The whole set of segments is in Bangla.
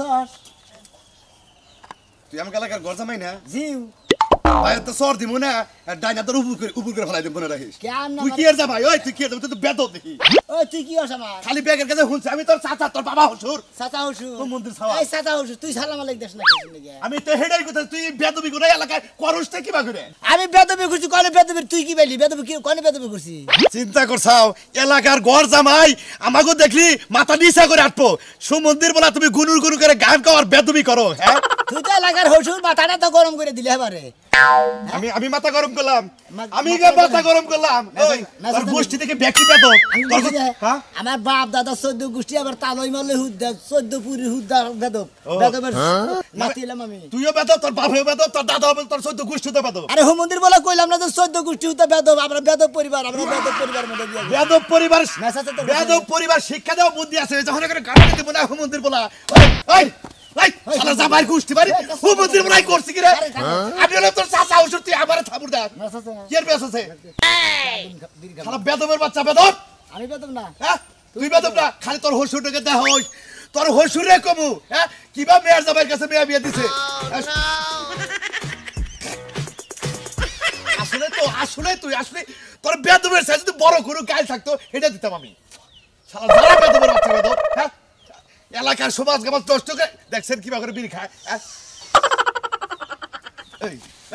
স্যার তুই আমাকে এলাকার ঘর জামাই না জিউ ভাই তো সর দিমু না ডাইনা তোর উপর করে ফেলাই দেব না রাখিস কেন তুই কি এর জামাই ওই তুই কি এর তুই তো বেদব দেখি ওই তুই কি হস আমার খালি ব্যাগের কাছে হুনছ আমি তোর চাচা তোর বাবা হুজুর চাচা হসু ও মন্দির ছাওয়া এই চাচা হসু তুই সালাম আলাইকুম দেশ না কিছু নাকি আমি তো হেডাই কথা তুই বেদবি করে এলাকায় করছতে কি বা করে আমি বেদবি করছি কোন বেদবি তুই কি বলি বেদবি কি কোন বেদবি করছি চিন্তা করছাও এলাকার ঘর জামাই আমাগো দেখলি মাথা নিচা করে আটপো সুমন্দির বলা তুমি গুনুর গুনু করে গান গাওয়ার বেদবি করো হ্যাঁ তুই তো এলাকার হসুর মাথাটা তো গরম করে দিলে এবারে আমি মাথা গরম করলাম আমি মাথা গরম করলাম ওই তোর গোষ্ঠী থেকে ব্যক্তি পেতো হ্যাঁ আমার বাপ দাদা 14 গোষ্ঠী আবার তালই মারলে হুদ্দা 14 পুরি হুদ্দা বেদব বেদবের নাতিলাম আমি তুইও বেদব তোর বাপও বেদব তোর দাদাও বেদব তোর 14 গোষ্ঠী তো বেদব আরে হো মন্দির বলা কইলাম না যে 14 গোষ্ঠী হুদ্দা বেদব আমরা বেদব পরিবার মধ্যে দিয়া বেদব পরিবার বেদব পরিবার শিক্ষা দেওয়া বুদ্ধি আছে যখন করে গাড়ি দিতে বলা হো মন্দির বলা ওই ওই শালা জামাই গোষ্ঠী বাড়ি হো মন্দির বলাই করছি কি রে আমি হলো তোর চাচা হুজুর তুই আমারে থাবুর দে কি এর বেস আছে শালা বেদবের বাচ্চা বেদব আমি বেদব না হ্যাঁ তুই বেদব না খালি তোর হসুরটাকে দেখ হইস তোর হসুরে কমু হ্যাঁ কিবা মেয়ের জামাইয়ের কাছে মেয়ে বিয়ে দিছে আসলে তুই তোর বেদবের সাইজ যদি বড় করে গাল থাকতো এটা দিতাম আমি শালা যারা বেদবের বাচ্চা বেদব হ্যাঁ এলাকার সমাজ গামাজ নষ্ট করে দেখছেন কিবা করে বিড়ি খায়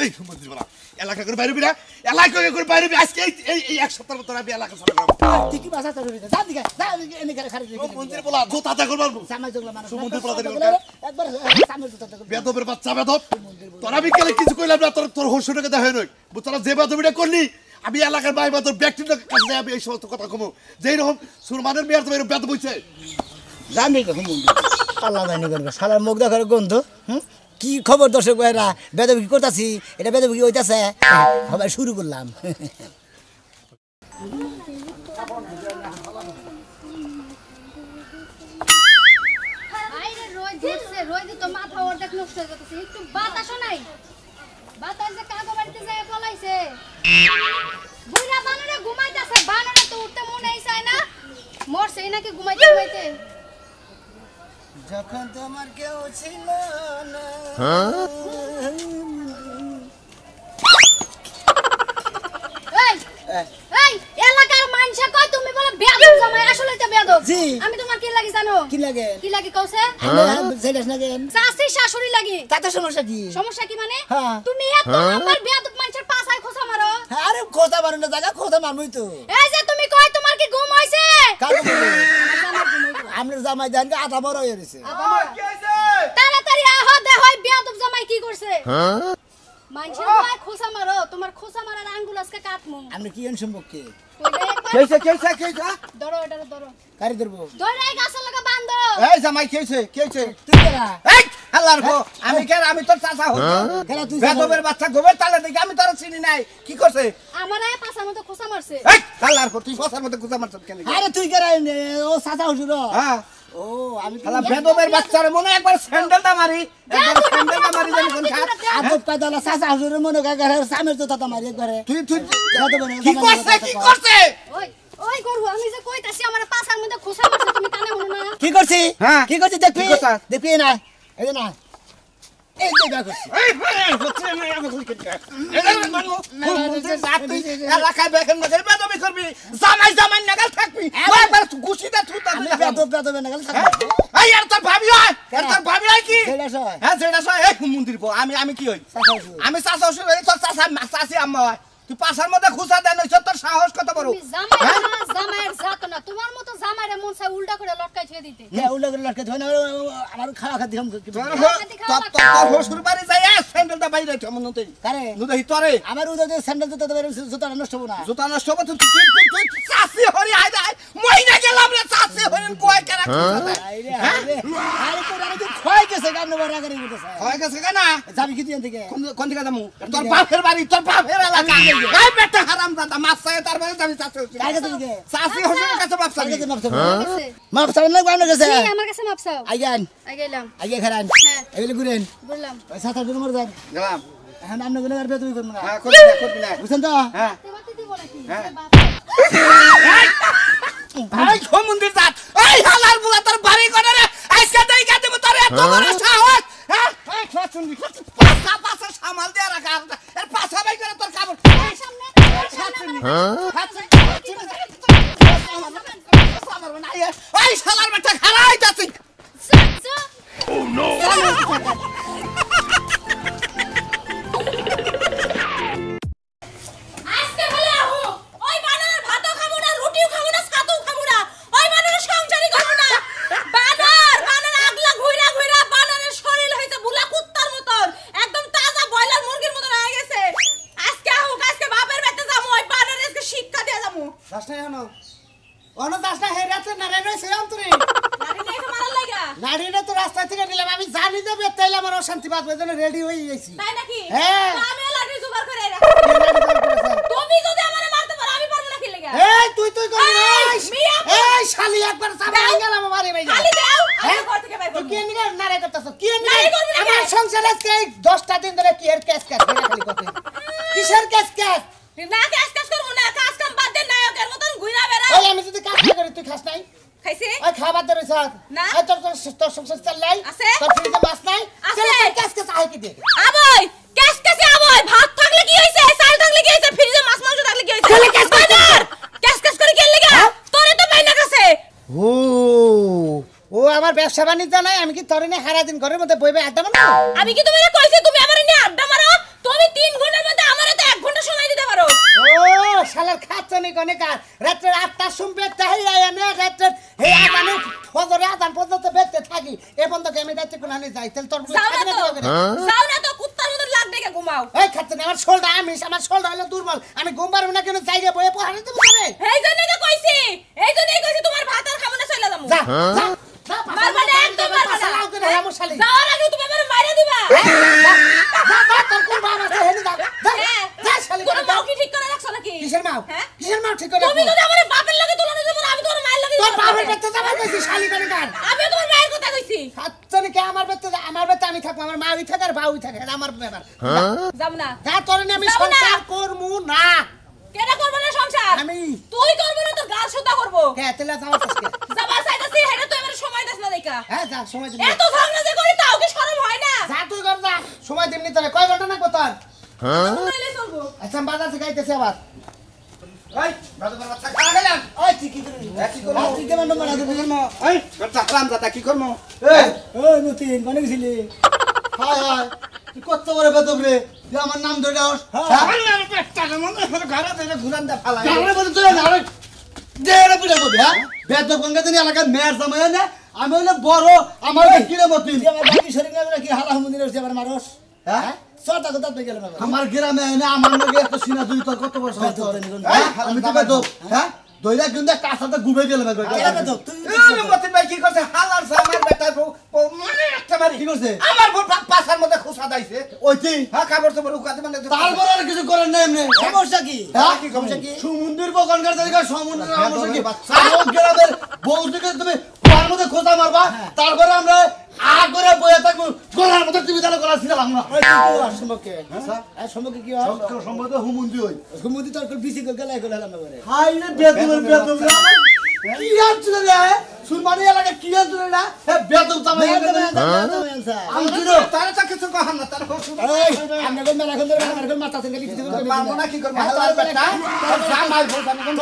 এই মন্দির বলা এলাকা করে বাইরে বিরা এলাকা করে বাইরে আজকে এই এক সপ্তাহের মতো আমি এলাকা সারা তুই কি ভাষা তোর যা দিকে যা এনে করে খালি মন্দির বলা জোতাটা করে মারবো সামাই জগলা মানুষ মন্দির বলা একবার সামাই জোতাটা করে বেদবের বাচ্চা বেদব তোরা বিকেলে কিছু কইলাম না তোর হসুটাকে দেখা নই তোরা যে বেদবিটা করলি আমি এলাকার ভাই বা তোর ব্যক্তির কাছে আমি এই সমস্ত কথা কমো যেই রকম সুরমানের মেয়ের তো এরকম বেদব হইছে জানি কখন মন্দির আল্লাহ জানি করবে শালার মুখ দেখার গন্ধ কি খবর দর্শক ভাইরা বেদব কি করতেছি এটা বেদব কি হইতাছে সবাই শুরু করলাম রোজ তো মাথা অর্ধেক নষ্ট হয়ে যাচ্ছে একটু বাতাসও নাই বাতাস যে কাগো বাড়িতে যায় পলাইছে বুইরা বানরে ঘুমাইতেছে বানরে তো উঠতে মনেই চায় না মরছে নাকি ঘুমাইতে যখন তোমার কেউ ছিল না এই এলাকার মানুষ কয় তুমি বলে বেয়াদব জামাই আসলে তো বেয়াদব জি আমি তোমার কি লাগি জানো কি লাগে কওছে সেটাস না কেন শাস্তি শাশুড়ি লাগি তাতে সমস্যা কি মানে তুমি এত আমার বেয়াদব মানুষের পাছায় খোসা মারো আরে খোসা মারো না জায়গা খোসা মারমই তো এই যে তুমি কয় তোমার কি ঘুম হইছে আমরা জামাই জানকে আধা বড় হয়ে গেছে কি হইছে তাড়াতাড়ি আহ দেখ বেয়াদব জামাই কি করছে মানুষের পায়ে খোসা মারো তোমার খোসা মারার আঙ্গুল আজকে কাটমু আপনি কি সম্পর্কে কেইছে ধরো এটা ধরো কারি ধরবো ধরে এই গাছের লাগা বাঁধো এই জামাই কেইছে তুই কেরা এই আল্লাহর গো আমি তোর চাচা হই কেরা তুই বেদবের বাচ্চা গোবের তালে দেখি আমি তোর চিনি নাই কি করছে আমারে পাছার মতো খোসা মারছে এই আল্লাহর গো তুই ফসার মধ্যে কুচা মারছ কেন আরে তুই কেরা ও চাচা হুজুর হ্যাঁ ও আমি শালা বেদবের বাচ্চার মনে একবার স্যান্ডেলটা মারি জানি কোন খা আদব পাদালা চাচা হুজুরের মনে কাগারে সামের তো তাতা মারি একবারে তুই কি করছে ওই গরু আমি যে কইতাছি আমারে পাছার মধ্যে খোসা মারছে তুমি কানে মনে না কি করছি হ্যাঁ কি করছি দেখবি না এই না এই যে দেখো এলাকায় বেকেন মধ্যে বেদবি করবি জামাই নাগাল থাকবি একবার গুছিটা থুতা বেদব না গেল এই আর তোর ভাবি হয় কি সেটা হ্যাঁ সেটা সব এক মন্দির আমি কি হই আমি চাচা শ্বশুর হই তোর চাচি আম্মা হয় তুই পাছার মধ্যে খুসা দেন তোর সাহস কত বড় জামাইয়ের জাত না তোমার মতো জামাইরে মন চাই উল্টা করে লটকাই ছেড়ে দিতে উল্টা করে লটকে ধরে আমার খাওয়া খাতি তোর শ্বশুর বাড়ি যাই স্যান্ডেলটা বাইরে রাখ মন নতে কারে নুদাই তোরে আমার উদয় স্যান্ডেল জুতা নষ্ট হবে না জুতা নষ্ট হবে তুই চাচি হরি আই মইনা গেলাম রে চাচি হরিন কয় কেন আরে তোর আরে খয় গেছে গান বড় করে উঠেছে কয় গেছে কেন যাবি কি দিন থেকে কোন দিকে যামু তোর বাপের বাড়ি তোর বাপের এলাকা এই বেটা হারামজাদা মাছ চাই তারপরে যাবি চাচি কাকে দিকে চাচি হরিনের কাছে বাপ চাবি মাপ চাও না গান গেছে জি আমার কাছে মাপ চাও আইগান আইগাইলাম আইগে খারান হ্যাঁ এগুলো ঘুরেন বললাম ওই সাত আট নম্বর যান গেলাম এখন আপনি গুলো আর বেতন করবেন না হ্যাঁ করবি না বুঝছেন তো হ্যাঁ তোমাকে দিব নাকি হ্যাঁ ভাই মন্দির যাত এই হালার বুলা তোর বাড়ি করে রে আজকে দেই গাতে তোর এত এখনো অন্য দাস না হেরাতে নারায়ণ রয়েছে অন্তরে লাঠি নিয়ে এসে মারার লাগা নারীরা তো রাস্তা থেকে নিলাম আমি জানি যে তাইলে আমার অশান্তি বাঁচবে জন্য রেডি হয়ে গেছি তাই নাকি হ্যাঁ। তো আমিও লাঠি জোগাড় করে রাখি তুমি যদি আমারে মারতে পারো আমি পারবো না কি লাগা এই তুই তুই করবি না। এই, মিয়া, এই শালি একবার সামনে দাও। গেলাম আমারে ভাই খালি দাও আমি হ্যাঁ? ঘর থেকে বাইর তুই করব কি নিগে নারে করতেছ কি নারী নিগে করবি না আমার কে? সংসারে আজকে 10টা দিন ধরে কি এর কেস কেস এটা খালি কথা কিসের কেস কেস না কাজ কাজ করব না কাজ কাম বাদ দে নায়কের মতন ঘুরা বেড়া ওই আমি যদি কাজ না করি তুই খাস নাই খাইছে ওই খাবার ধরে স্যার না। ওই তোর সংসার চাল নাই আছে। তোর ফ্রিজে মাছ নাই আছে। চলে তুই কেস কেস আয় কি দে আবই কেস কেসে আবই ভাত থাকলে কি হইছে চাল থাকলে কি হইছে ফ্রিজে মাছ মাংস থাকলে কি হইছে চলে কেস কেস বাজার কেস কেস করে কেন লাগা হ্যাঁ? তোরে তো বাইনা কাছে ও ও আমার ব্যবসা বাণিজ্য নাই আমি কি তোর নিয়ে সারা দিন ঘরের মধ্যে বইবে আড্ডা মারবো আমি কি তোমারে কইছি তুমি আমারে নিয়ে আড্ডা মারো তুমি 3 ঘন্টার মধ্যে আমারে তো 1 ঘন্টা সময় দিতে পারো ও শালার খাচ্ছনি কোনে কার রাত্রে 8টা শুনবে তাই আইনে রাত্রে হে আদানে ফজরে আদান পর্যন্ত বেঁচে থাকি এ বন্ধকে আমি রাত্রে কোন আনি যাই তাহলে তোর যাও না তো কুত্তার মতো লাগ দেখে ঘুমাও এই খাচ্ছনি আমার শোলটা আমার শোলটা হলো দুর্বল আমি ঘুম পারবো না কেন যাইরে বইয়ে পড়াতে দেবো না এই জন্যই তো কইছি এই জন্যই কইছি তোমার ভাত আর খাবো না চলে যাবো যা যা মারবা না একদম মারবা না লাও করে আমার শালি যাওয়ার আগে তুমি আমারে মাইরা দিবা যা যা তোর কোন বাবা আছে হেনে যা হ্যাঁ যা শালি কোন মাও কি ঠিক করে রাখছো নাকি কিসের মাও হ্যাঁ? কিসের মাও ঠিক করে তুমি যদি আমারে বাপের লাগে তুলনা দেবো আমি তোমার মায়ের লাগে তোর বাবার বেতে যাবার কইছি শালি কোনে কার আমি তোমার মায়ের কথা কইছি খাচ্ছনি কে আমার বেতে আমি থাকবো আমার মা ওই থাকে আর বাউই থাকে এটা আমার ব্যাপার যাব না যা তোর নিয়ে আমি যাবো না। সংসার করমু না কেডা করবে না সংসার আমি তুই করবে না তো গাল সুতা করবো কে তেলা যাওয়া আজকে যাবার চাইতাছি হেডা তো এবারে সময় দেস না দেখা হ্যাঁ যা সময় দিবি এত ঝগড়া যে করি তাও কি শরম হয় না যা তুই কর যা সময় দিবনি তোরে কয় ঘন্টা না কত নইলে চলবো আচ্ছা বাজার থেকে আইতেছে আবার এই বাদবার বাচ্চা খাওয়া গেলাম ওই তুই কি করবি কি করবো? তুই কেমন নম্বর আগে এই বাচ্চা হারাম দাদা কি করবো এই ওই মতিন কোনে গেছিলি হায় হায় তুই কত বড় বেদব রে তুই আমার নাম ধরে যাস ঘুরান দা ফালাই গাড়ি বলে তুই না আরে দেড় পিটা করবি হ্যাঁ বেদব গঙ্গা দিন এলাকার মেয়ের জামাই না আমি হইলে বড় আমার কি রে মতিন তুই আমার বাকি শরীর না কি হালা হুমুদিন হচ্ছে আমার মানুষ হ্যাঁ সরটা কথা তুই গেল না আমার গ্রামে এনে আমার লগে এত সিনা দুই তোর কত বড় সাহস তোর? হ্যাঁ? আমি তো বেদব হ্যাঁ দইরা কিন্তু কাঁচাতে গুবে গেল তুই মতিন ভাই কি করছে হালার আমার বেটার মানে একটা মারি কি করছে আমার পাশার মধ্যে খুশা দাইছে ওইটি হ্যাঁ খাবার তো বড় উকাতে মানে তারপর আর কিছু করেন না এমনি সমস্যা কি হ্যাঁ? কি সমস্যা কি? সমুদ্রের বকনকার তালিকা সমুদ্রের হ্যাঁ, সমস্যা কি বাচ্চা। সারা গ্রামের বউদিকে তুমি কুয়ার মধ্যে খোঁজা মারবা তারপরে আমরা করে বয়ে থাকবো গলার মধ্যে তুমি তাহলে গলা ছিলাম না ওই তুই কি আর সম্পর্কে আর সম্পর্কে কি হয় সম্ভবত হুমুন্দি হই হুমুদি তোর বিসি গেলাই গেল না করে হাই রে বেদমের বেদম রে কি আছল রে সুরমানি এলাকা কি আছল রে হে বেদম তামাই আমি দিলো তারা তো কিছু কহান না তারা আমরা কোন মেলা কোন আমার কোন মাথা থেকে লিখতে পারবো না কি করবো হালার বেটা জামাই ভোটানি কোন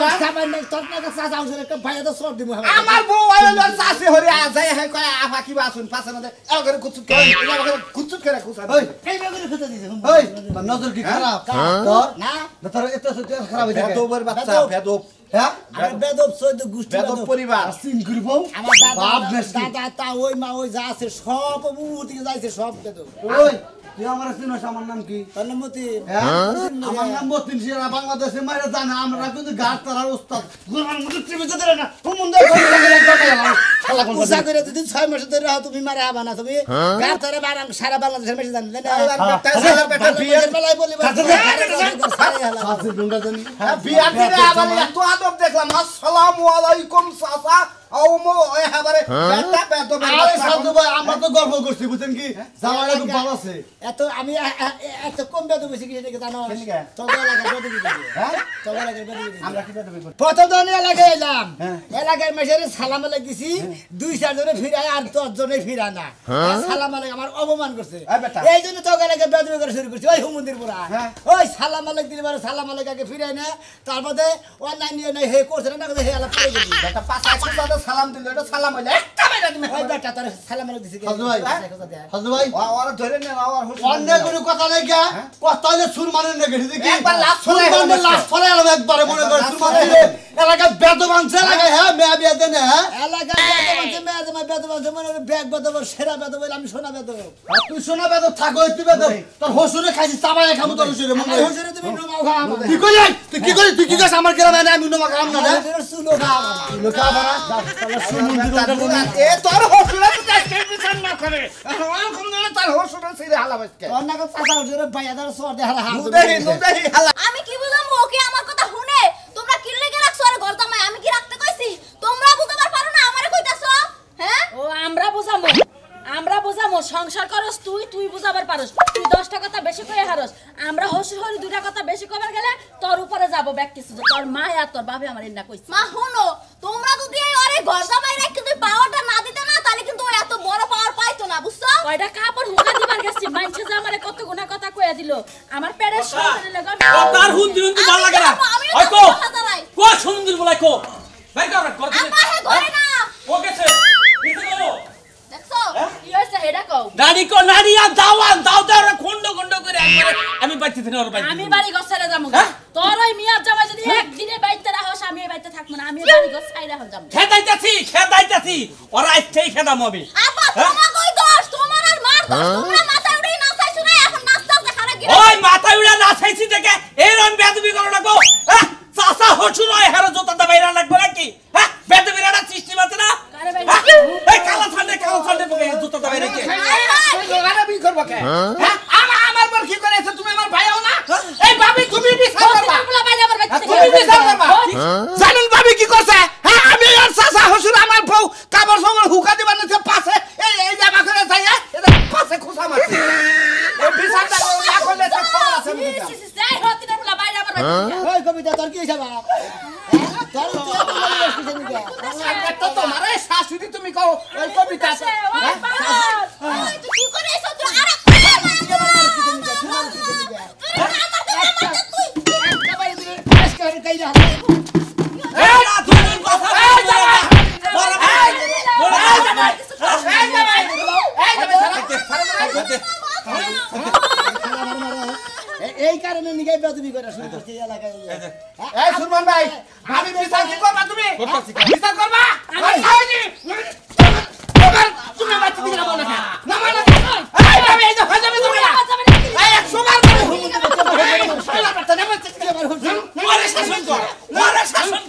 আমার বউ আইলো চাষি হরি আ যায় হে কয় আফা কি বাসুন পাছে না এর করে কুচুত করে কুচুত করে খুশা ওই ওই তোর নজর কি খারাপ তোর না তোর এত খারাপ হয়ে থাকে বেদবের বাচ্চা বেদব হ্যাঁ বেদব সৈদ গোষ্ঠী বেদব পরিবার সিন করব আমার বাপ দাদা বেশি দাদা তা ওই মা ওই যা আছে সব মুহূর্তে যাইছে সব বেদব ওই তুই আমার চিনস আমার নাম কি তার নাম মতি হ্যাঁ আমার নাম বতিন সিরা বাংলাদেশে মাইরা জানে আমরা কিন্তু গাছ তারার উস্তাদ গুরমান মুদে টিভিতে দেন না হুমুন্দে শালা কোন উষা করে যদি 6 মাস ধরে রাও তুমি মারে আবা না তুমি গার ধরে বারাং সারা বাংলাদেশের মেশে জানেন না হালার বেটা বিয়ে বেলায় বলি আছে গুঙ্গা জানি বিয়ার দিনে আবার এত আদব দেখলাম আসসালামু আলাইকুম চাচা আওমো ওই হাবারে বেটা বেদবের আরে বাচ্চা সাধু ভাই আমরা তো গর্ব করছি বুঝছেন কি জামাইরা খুব ভালো আছে এত আমি এত কম বেদব বেশি কিছু দেখে জানো কেনিকে? তবে এলাকার বেদব হ্যাঁ তবে এলাকার বেদব আমরা কি বেদব করি প্রথম দিন এলাকায় এলাম এলাকার মেশে সালাম আলাইক দিছি 2-4 জনে ফিরায় আর 10 জনে ফিরা না সালাম আলাইক আমার অপমান করছে এই বেটা। এই জন্য তো এলাকায় বেদব করে শুরু করছি ওই হুমুন্দির পুরা হ্যাঁ। ওই সালাম আলাইক দিলে মানে সালাম আলাইক আগে ফিরাই না তারপরে অনলাইন নিয়ে নাই হে করছে না হে আলা পড়ে গেছি বেটা পাঁচা খুঁজাতে সালাম দিল এটা সালাম হইলে একটা বেটা তুমি ওই বেটা তোর সালাম আলাইকুম দিছি হাজু ভাই হাজু ভাই ওরা ধরে নেন আর অন্য কোনো কথা নাই গা কথা হইলে সুর মানেন না গেছি দেখি একবার লাশ সুর ফলাই মানে লাশ ফলাই আলাম একবারে মনে করে সুর মানে এলাকা বেদব আনছে এলাকা হ্যাঁ মেয়া বিয়া দেন হ্যাঁ এলাকা বেদব আছে মনে ব্যাগ বেদব সেরা বেদব আমি সোনা বেদব আর তুই শোনা বেদব থাকো তুই বেদব তোর হসুরে খাইছিস চাবাই খামু তোর হসুরে মনে হয় হুজুরে তুমি নোমাও খাও আমার কি কই তুই কি করি তুই কি কইছ আমার গ্রামে না আমি নোমা খাম না রে হুজুরে সুলো খাও আমার লোকা বানা তাহলে সুমন্দির এ তোর হসুরা তো কাছে বিচার না করে ওরকম না তার হসুরা ছিড়ে হালাবাসকে তোর নাকি চাচা হুজুরে বাইয়াদার সর দেখার হাত নুদেহি হালা আমি কি বুঝলাম ওকে আমার কথা শুনে তোমরা কি লেগে রাখছো আরে ঘর জামাই আমি কি রাখতে কইছি তোমরা বুঝাবার পারো না আমারে কইতাছো হ্যাঁ ও আমরা বুঝামো সংসার করস তুই বুঝাবার পারস তুই 10টা কথা বেশি কই হারস আমরা হসুর হরি 2টা কথা বেশি কবার গেলে তোর উপরে যাব ব্যাক কিছু তোর মা আর তোর বাবা আমার এন্না কইছে মা শুনো তোমরা যদি এই আরে ঘর জামাই রেখে তুই পাওয়ারটা না দিতে না তাহলে কিন্তু ও এত বড় পাওয়ার পাইতো না বুঝছো কয়টা কাপড় হুকা দিবার গেছি মানছে যে আমারে কত গুণা কথা কইয়া দিল আমার পেটের সন্তানের লাগা ও তার হুন্দি ভালো লাগে না ওই কো কো সুন্দর বলাই কো ভাই কর কর আমা হে ধরে না ও গেছে কিছু কো দেখছো কি হইছে এটা কও নারী আর দাও খন্ড করে একবারে আমি বাইতে না ওর বাইতে আমি বাড়ি ঘর ছেড়ে যামু তোর ওই মিয়ার জামাই যদি একদিনে বাইতে রাখস আমি এই বাইতে থাকবো না আমি বাড়ি ঘর ছাইরা হল যামু খেদাইতাছি ওরা আজকেই খেদাম আমি আপা তোমার কই দোষ তোমার আর মার দোষ তোমরা মাথা উড়ে নাচাইছো না এখন নাচতে দেখারে গিয়ে ওই মাথা উড়া নাচাইছি দেখে এইরকম বেদবি করো না গো হ্যাঁ চাচা হসুর হয় হারো জোতাটা বাইরা লাগবে নাকি হ্যাঁ বেদবিরাটা সৃষ্টি মাতে না কারে ভাই এই কালা ছান্ডে পকে জোতাটা বাইরে কে ওরা বি করব কে হ্যাঁ আমার বল কি করেছ তুমি আমার ভাইও না এই ভাবি তুমি বিচার করবা বলা বাইরে আমার বাইতে তুমি বিচার করবা জানেন ভাবি কি করছে হ্যাঁ আমি আর চাচা হসুর আমার বউ কাপড় সময় হুকা দিবার না পাশে এই জামা করে যাইয়া এটা পাশে খুসা মারছে এই বিচারটা না করলে তো খবর আছে বুঝা যাই হতি না বলা বাইরে আমার বাইতে ওই কবিতা তোর কি হইছে বাপ তোর তুই এত বড় বয়স কিসের নিকে তো তোমারে শাশুড়ি তুমি কও ওই কবিতা আছে ওই বাবা ওই তুই কি করেছ তুই আরে এই না তুমি কথা বড় ভাই এই কারণে নিকে বেদবি করে শুরু করছি এলাকায় এই সুরমান ভাই আমি বিচার কি করবা তুমি বিচার করবা তুমি বাচ্চা দিকে নামো না নামো না এই ভাবি এই যে হাজাবে তুমি না এই এক সুমার মারে শাসন কর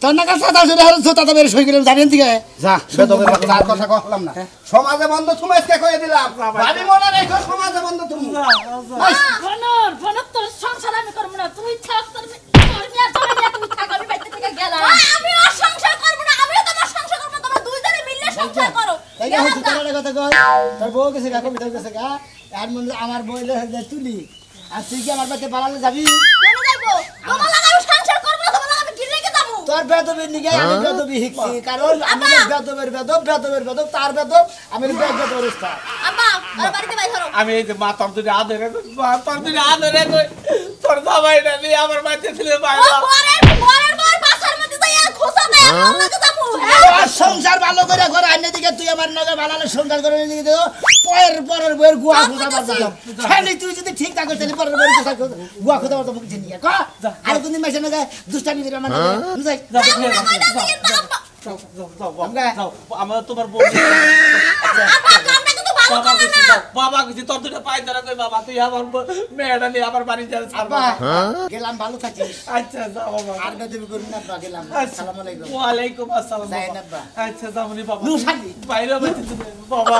তোর নাকি চাচা হুজুরে হারো জোতাটা বের সই করে যাবেন দিকে যা বেদবের তার কথা কইলাম না সমাজে বন্ধ তুমি আজকে কইয়া দিলাম ভাবি মনে রেখো সমাজে বন্ধ তুমি ফোনর তোর সংসার আমি করব না তুই থাক তোর মিয়ার জামাই তুমি থাক আমি বাইতে থেকে গেলাম আমি আর সংসার করব না আমিও তোমার সংসার করব তোমরা দুইজনে মিলে সংসার করো তাই না হুজুর তোর কথা কই তোর বউ গেছে গা কবিতা গেছে গা আর মনে আমার বইলে তুলি আর তুই কি আমার বাড়িতে বাড়ালে যাবি কেন যাইবো তোমার লাগা আমি সংসার করব না তোমার লাগা আমি কি রেখে যাবো তোর বেদবের নিকে আমি বেদবি শিখছি কারণ আমি বেদবের বেদব তার বেদব আমি বেদবের অবস্থা আব্বা আর বাড়িতে বাই ধরো আমি এই যে মা তোর দুটো আদরে কই তোর জামাই না নিয়ে আমার বাড়িতে ছিল ও পরের বার বাসার মধ্যে যাইয়া খোসা দেয় আমার লাগা যাবো আর সংসার ভালো করে ঘরে আইনে দিকে তুই আমার নগে ভালো সংসার করে দিকে দেও পরের বইয়ের গুয়া খোঁজা বাজাও খালি তুই যদি ঠিক থাকো তাহলে পরের বইয়ের গুয়া খোঁজা বাজাও মুখ চিনিয়া ক আর কোনদিন মাসে না দুষ্টামি করে আমার বুঝাই আমার তোমার বউ বাবা কিছু তোর দুটো পাই ধরা কই বাবা তুই আমার মেয়েটা নিয়ে আমার বাড়ি যাবে আব্বা গেলাম ভালো থাকিস আচ্ছা যাও বাবা আর বেদবি করুন না আব্বা গেলাম আসসালামু আলাইকুম ওয়ালাইকুম আসসালাম যাইন আব্বা আচ্ছা যামনি বাবা নুসাদি বাইরে বাইতে বাবা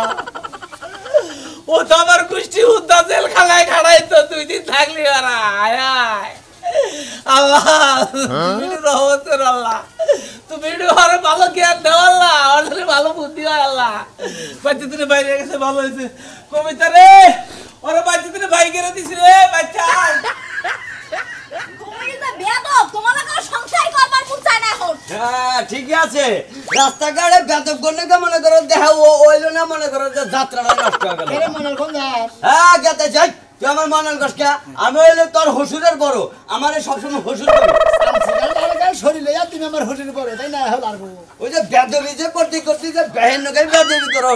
ও তো আমার কুষ্টি উদ্দা জেল খাড়াই তো 2 দিন থাকলি আর আয় আল্লাহ তুমি রহমতের আল্লাহ তুমি আরে ভালো জ্ঞান দাও আল্লাহ আরে ভালো বুদ্ধি হয় আল্লাহ বাচ্চা তুমি বাইরে গেছে ভালো হয়েছে কবিতা রে ওরে বাচ্চা তুমি ভাই করে দিছি রে বাচ্চা তুমি যে বেয়াদব তোমার লাগা সংসার করবার মন চায় না এখন হ্যাঁ ঠিকই আছে রাস্তাঘাটে বেদব করলে তো মনে করো দেখা ওইলো না মনে করো যে যাত্রাটা নষ্ট হয়ে গেল এরে মনের কোন হ্যাঁ গেতে যাই তুই আমার মনের কষ্ট আমি হইলে তোর হসুরের বড় আমার সবসময় হসুর শরীর লইয়া তুমি আমার হোটেলে পড়ো তাই না হল আর ওই যে বেদবি যে করতে করতে যে বেহেন নকে বেদবি করো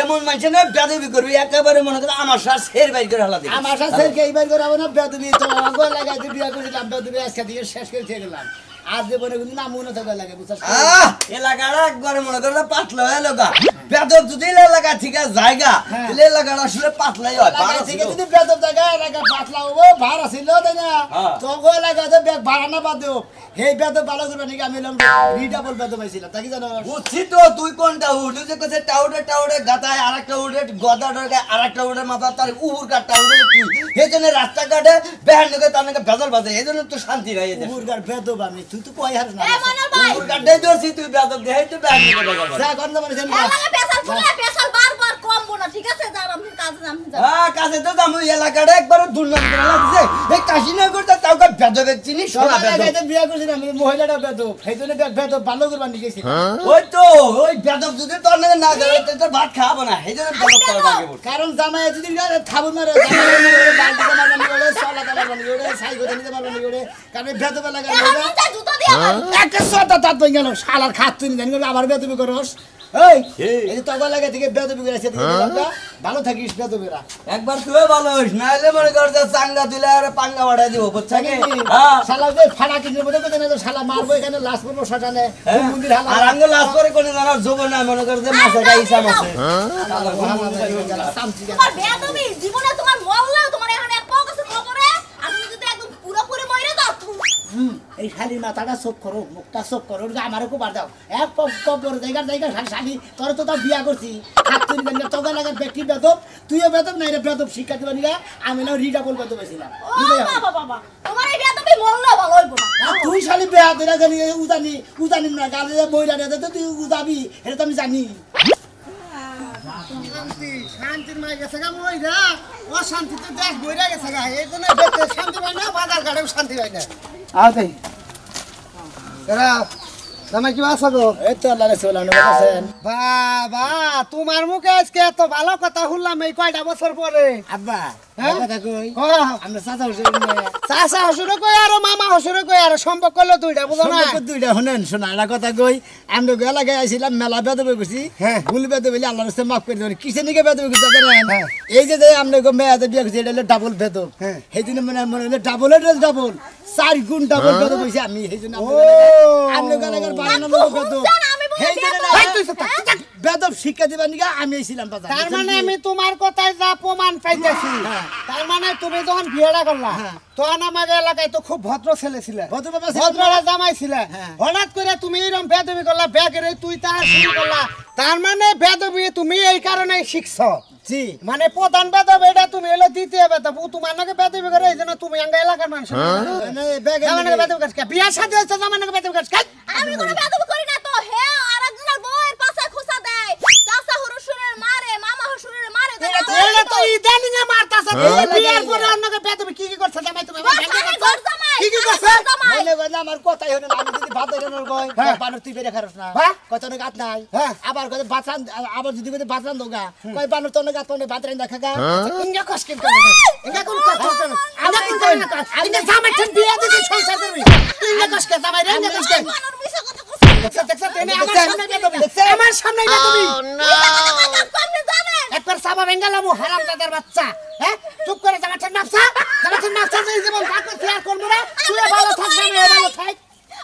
এমন মানুষ না বেদবি করবি একেবারে মনে করে আমার সাথে শের বাইর করে হালা দিবি আমার সাথে এইবার করে না বেদবি তো আগো লাগাইতে বিয়া করেছিলাম বেদবি আজকে দিয়ে শেষ করে দিয়ে গেলাম আজ জীবনে কিন্তু নামও না থাকা লাগে বুঝছ এলাকাটা একবারে মনে করে পাতলা হয়ে লগা বেদব যদি এলাকা ঠিক আছে জায়গা তাহলে এলাকাটা আসলে পাতলাই হয় লাগা ঠিক আছে যদি বেদব জায়গা এলাকা পাতলা হবো ভাড়া ছিল তাই না তো গো লাগাতে ব্যাগ ভাড়া না বাদ দেব এই বেদব ভালো করবে নাকি আমি এলাম রিডাবল বেদব আইছিলাম তাই কি জানো বুঝছি তো তুই কোনটা উড়ে যে কইছে টাউডে গাতায় আরেকটা উড়ে গদাডে আরেকটা উড়ে মাথা তার উপর কাটটা উড়ে তুই এইজন্য রাস্তাঘাটে বেহান নকে তার নাকি বেজাল বাজে এইজন্য তো শান্তি নাই এদের মুরগার বেদব আমি তুই তো কই হার না এ মনোর ভাই উপর কাটে দর্শি তুই বেজাল দেই তো বেহান নকে বেজাল যা করন মানে জানি এলাকা পেছাল ফুলে পেছাল বারবার কমবো না ঠিক আছে যার আমি কাজে যাম কাছে তো আমি এলাকাটা একবার দুর্নাম করে লাগছে এই কাশীনগর তা তাওকে বেদবে চিনি সোনা বেদব লাগাইতে বিয়া করেছিলাম আমি মহিলাটা বেদব সেইজন্য বেদব ভালো করবা নি গেছি ওই তো ওই বেদব যদি তোর নাকি না যায় তো ভাত খাবো না এইজন্য বেদব তোর লাগে কারণ জামাই যদি থাবু মারে জামাই বালতি মারবানি ওরে সালা মারবানি ওরে সাইকেল নিতে মারবানি ওরে কারণ বেদব লাগা আমি জুতো দিয়ে একটা সদা তাত বই গেল শালার খাত তুই জানি আবার বেদবি করস এই তো আগা লাগে থেকে বেদবি করেছে ভালো থাকিস বেদবিরা একবার তুই ভালো হইস নাইলে মনে কর যে চাঙ্গা তুলে আর পাঙ্গা বাড়াই দিব বুঝছ কি শালা যে ফাড়া কিনে বলে কত না শালা মারবো এখানে লাশ পড়বো শাটানে মন্দির হালা আর আঙ্গ লাশ করে কোন জানা যোগ না মনে কর যে মাছে গাইছা মাছে তোমার বেয়াদবি জীবনে তোমার মরলেও তোমার এখানে এক পাও কাছে খবরে আর তুমি যদি একদম পুরোপুরি মরে যাও এই শালির মাথাটা চোখ করো মুখটা চোখ করো আমারও খুব বার দাও এক কবর জায়গা শালি তোর তো তার বিয়া করছি হাত তুই তোকে লাগে ব্যক্তি বেদব তুইও বেদব নাই রে বেদব শিক্ষা দিবা নিগা আমি না রিডাবল বেদব ছিলাম ও বাবা বাবা তোমার এই বেয়াদবি মরলেও ভালো হইব না তুই শালি বেয়া দিলা জানি উজানি না গালে বইরা দে তো তুই উজাবি এটা তো আমি জানি শান্তির মাই গেছে গা মইরা অশান্তি তো দেখ বইরা গেছে গা এই জন্য শান্তি পাই না বাজার ঘাটেও শান্তি পাই না আই এরা তুমি কি আছো গো এই তো আল্লাহ রাসূল আনো বলেছেন বাবা তোমার মুখে আজকে এত ভালো কথা শুনলাম এই কয়টা বছর পরে আব্বা হ্যাঁ? কথা কই আমরা চাচা হইছেন চাচা হসুরে কই আর মামা হসুরে কই আর সম্পর্ক করলো দুইটা বুঝো না দুইটা শুনেন শোনা একটা কথা কই আমরা গেলা গায়ে আইছিলাম মেলা বেদবে গেছি ভুল বেদবে বলে আল্লাহর রাস্তায় মাফ করে দেবেন কিসে নিকে বেদবে গেছি জানেন এই যে আমরা মেয়াদে বিয়ে করছি এটা হলো ডাবল বেদব সেই জন্য মনে হলো ডাবল 4 গুণ ডাবল বেদব হইছে আমি সেই জন্য আমরা গেলা গার বানানো বেদব বেদব শিক্ষা দিবার নিকে আমি আইছিলাম বাজার তার মানে আমি তোমার কথায় যা প্রমাণ পাইতেছি তার মানে তুমি যখন বিয়েটা করলা তখন আমাকে এলাকায় তো খুব ভদ্র ছেলে ছিল ভদ্ররা জামাই ছিল হঠাৎ করে তুমি এরকম বেদবি করলা ব্যাগের তুই তার শুরু করলা তার মানে বেদবি তুমি এই কারণে শিখছ জি মানে প্রধান বেদব এটা তুমি হলো দ্বিতীয় বেদব তোমার নাকি বেদবি করে এই জন্য তুমি আঙ্গা এলাকার মানুষ বেদবি করছ বিয়ার সাথে হচ্ছে জামাই নাকি বেদবি করছ আমি কোনো বেয়াদবি করি না তো হে আরেকজনের বউয়ের পাশে খুসা দেয় চাচা হুরুশুরের মারে মামা হুরুশুরের মারে এটা তো ইদানিং এ মারতাছ বিয়ার পরে অন্যকে বেদবি কি করছ জামাই তুমি কি করছে মনে কইলা আমার কথাই হলো আমি যদি ভাত দেনর কই বানর তুই বেরে খারস না কত না গাত নাই আবার কত বাতরান আবার যদি কই বাতরান দোগা কই বানর তো না গাত না বাতরান দেখা গা ইঙ্গা কসকিন করে ইঙ্গা কোন কথা করে আনা কোন করে না ইঙ্গা জামাই ঠন বিয়া দিতে সংসার করবি তুই ইঙ্গা কসকে জামাই রে ইঙ্গা কসকে মানুষ মিছা কথা দেখছ তেনে আমার সামনে বেদবি আপনি জানেন একবার সাবা বেঙ্গালামু হারামজাদার বাচ্চা হ্যাঁ চুপ করে জামাই ঠন নাফসা এই জীবন থাকবে শেয়ার করব না তুই ভালো থাকবি না ভালো থাক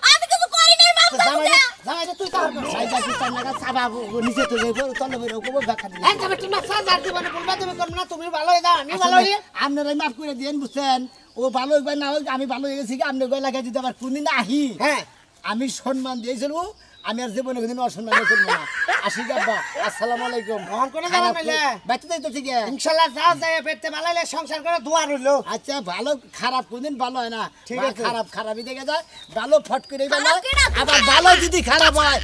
আমি কিছু করি নাই মাফ করে দাও জামাই তুই কার সাইডা কি তার লাগা সাবা নিচে তো যাইবো তলে বইরো কো দেখা দিলা এক জামাই ঠন নাফসা যার জীবনে বলবা তুমি করব না তুমি ভালো হয়ে যাও আমি ভালো হই আপনারাই মাফ করে দেন বুঝছেন ও ভালো হইবা না হোক আমি ভালো হয়ে গেছি কি আপনি গলা যদি আবার কোনদিন আহি হ্যাঁ আমি সম্মান দিয়েছিল আমি আর জীবনে কোনদিন অসম্মান করব না আসি আব্বা আসসালামু আলাইকুম মন করে যাবা নাইলে বাইতে যাইতো ঠিক আছে ইনশাআল্লাহ যাও যায় পেটে ভালোলে সংসার করে দোয়া রইলো আচ্ছা ভালো খারাপ কোনদিন ভালো হয় না ঠিক আছে খারাপই দেখে যায় ভালো ফট করে গেল আবার ভালো যদি খারাপ হয়